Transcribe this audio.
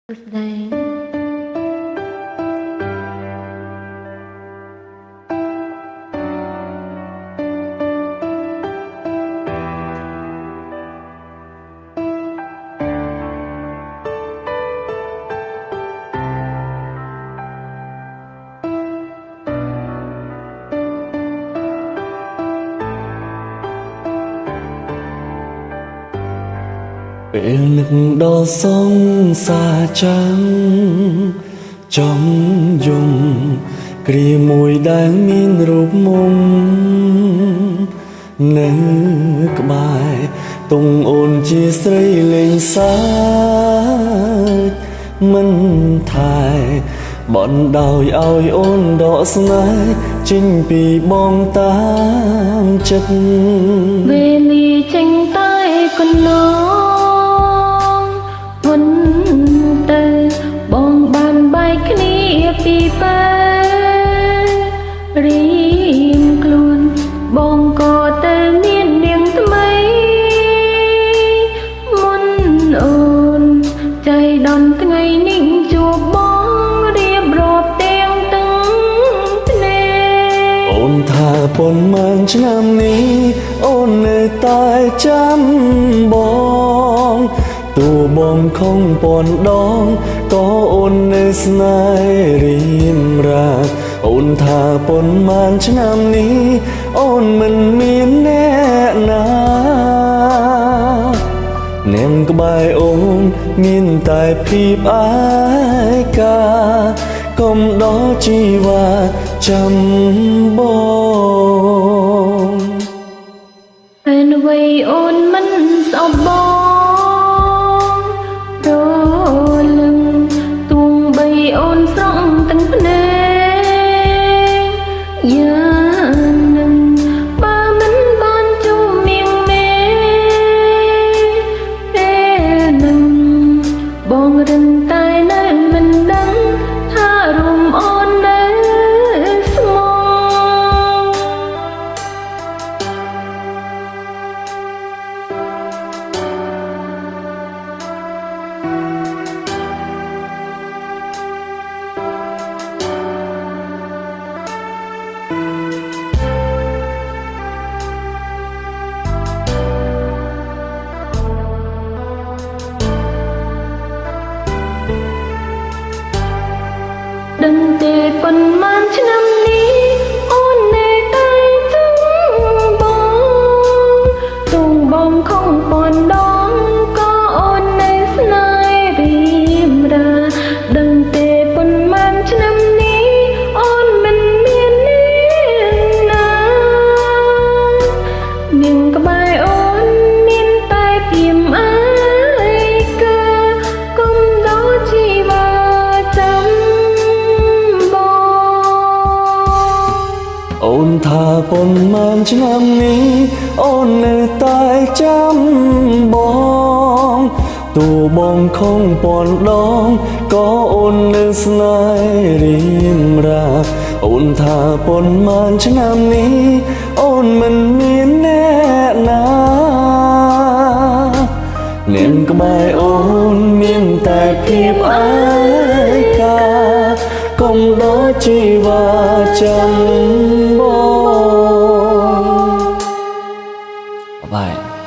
Birthday. ពេលនឹកដល់សង្សារចាំងចំយំគ្រាមួយដែលមានរូបមុំនៅក្បែរតុងអូនជាស្រីលេងសើចមិនថែបណ្ដោយឲ្យអូនដកស្នេហ៍ចេញពីបងតាមចិត្តវេលាចេញតែកន្លងមុនទៅបងបានបែកគ្នាពីពេលរៀងខ្លួនបងក៏ទៅមាននាងថ្មីមុនអូនใจដន់ថ្ងៃនេះជួបបងរៀបរាប់ទាំងភ្នែកអូនថាប៉ុន្មានឆ្នាំនេះអូននៅតែចាំបងទោះបងខំប៉ុនដងក៏អូននៅស្នេហ៍រៀមរាបអូនថាប៉ុន្មានឆ្នាំនេះអូនមិនមានអ្នកណានាងក្បែរអូនមានតែភាពអាយកាកុំដល់ជីវ៉ាចាំបងពេលអ្វីអូនមិនស្អប់បងរលឹងទួងបីអូនស្រង់ទាំងភ្នែកយ៉ាងនឹងបើមិនបានជួបនាងមេពេលនឹងបងរឹងតែនៅមិនដឹងថារួមអូននៅស្មងដឹងទេប៉ុន្មានឆ្នាំនេះអូននៅតែចង់បងទូងបងខំប៉ុនដងក៏អូននៅស្នេហ៍រៀមរាដឹងទេប៉ុន្មានឆ្នាំនេះអូនមិនមាននាងណានាងក្បែរអូនមានតែភៀមអាយកាកុំដល់ជីវ៉ាចាំអូនថាប៉ុន្មានឆ្នាំនេះអូននៅតែចាំបងទោះបងខំប៉ុនដងក៏អូននៅស្នេហ៍រៀមរាអូនថាប៉ុន្មានឆ្នាំនេះអូនមិនមានអ្នកណានាងក្បែរអូនមានតែភាពអាយកាកុំដល់ជីវ៉ា